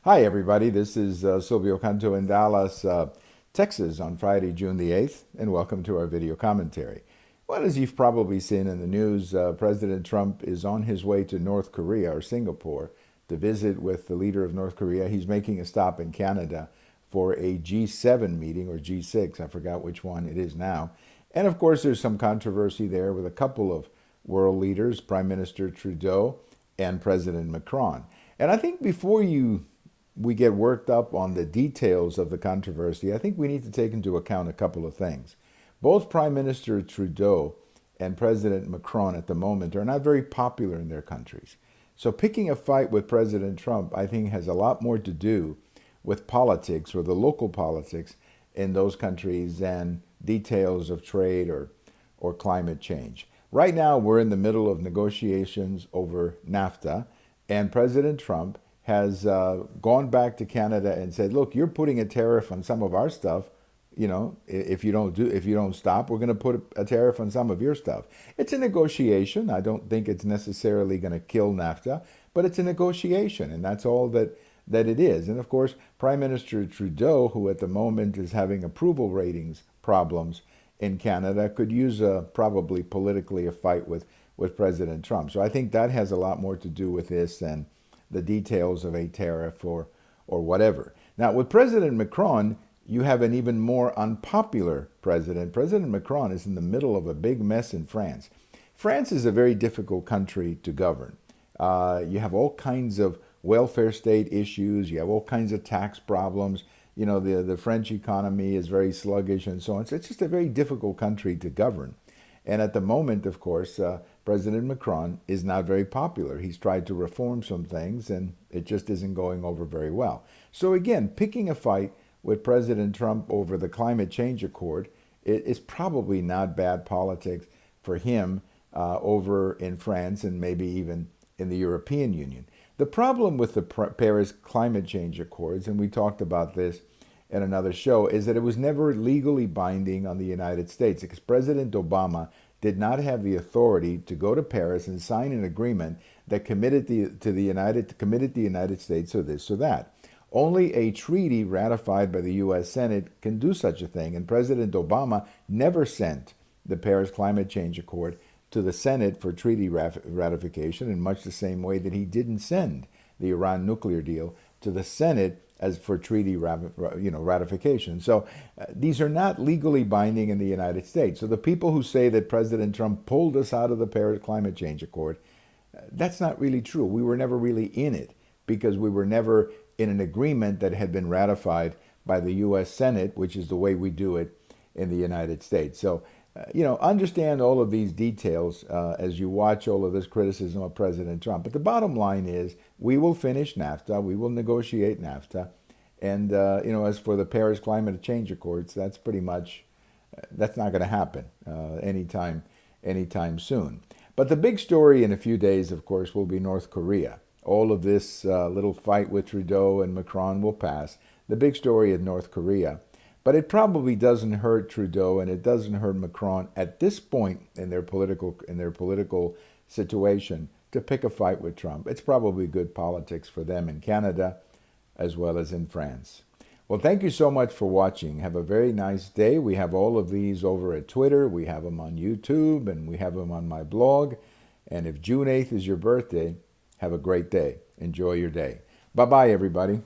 Hi, everybody. This is Silvio Canto in Dallas, Texas on Friday, June the 8th, and welcome to our video commentary. Well, as you've probably seen in the news, President Trump is on his way to North Korea or Singapore to visit with the leader of North Korea. He's making a stop in Canada for a G7 meeting or G6. I forgot which one it is now. And of course, there's some controversy there with a couple of world leaders, Prime Minister Trudeau and President Macron. And I think before we get worked up on the details of the controversy, I think we need to take into account a couple of things. Both Prime Minister Trudeau and President Macron at the moment are not very popular in their countries. So picking a fight with President Trump, I think, has a lot more to do with politics or the local politics in those countries than details of trade or climate change. Right now, we're in the middle of negotiations over NAFTA, and President Trump has gone back to Canada and said, "Look, you're putting a tariff on some of our stuff. You know, if you don't stop, we're going to put a tariff on some of your stuff." It's a negotiation. I don't think it's necessarily going to kill NAFTA, but it's a negotiation, and that's all that it is. And of course, Prime Minister Trudeau, who at the moment is having approval ratings problems in Canada, could use probably politically a fight with President Trump. So I think that has a lot more to do with this than the details of a tariff or whatever. Now, with President Macron, you have an even more unpopular president. President Macron is in the middle of a big mess in France. France is a very difficult country to govern. You have all kinds of welfare state issues. You have all kinds of tax problems. You know, the French economy is very sluggish and so on. So it's just a very difficult country to govern. And at the moment, of course, President Macron is not very popular. He's tried to reform some things, and it just isn't going over very well. So again, picking a fight with President Trump over the climate change accord is probably not bad politics for him over in France and maybe even in the European Union. The problem with the Paris climate change accords, and we talked about this in another show, is that it was never legally binding on the United States because President Obama did not have the authority to go to Paris and sign an agreement that committed the United States or this or that. Only a treaty ratified by the U.S. Senate can do such a thing, and President Obama never sent the Paris Climate Change Accord to the Senate for treaty ratification in much the same way that he didn't send the Iran nuclear deal to the Senate as for treaty ratification. So these are not legally binding in the United States. So the people who say that President Trump pulled us out of the Paris Climate Change Accord, that's not really true. We were never really in it because we were never in an agreement that had been ratified by the U.S. Senate, which is the way we do it in the United States. So, understand all of these details as you watch all of this criticism of President Trump. But the bottom line is we will finish NAFTA. We will negotiate NAFTA. And, as for the Paris Climate Change Accords, that's pretty much, that's not going to happen anytime soon. But the big story in a few days, of course, will be North Korea. All of this little fight with Trudeau and Macron will pass. The big story is North Korea. But it probably doesn't hurt Trudeau and it doesn't hurt Macron at this point in their political situation to pick a fight with Trump. It's probably good politics for them in Canada as well as in France. Well, thank you so much for watching. Have a very nice day. We have all of these over at Twitter. We have them on YouTube and we have them on my blog. And if June 8th is your birthday, have a great day. Enjoy your day. Bye-bye, everybody.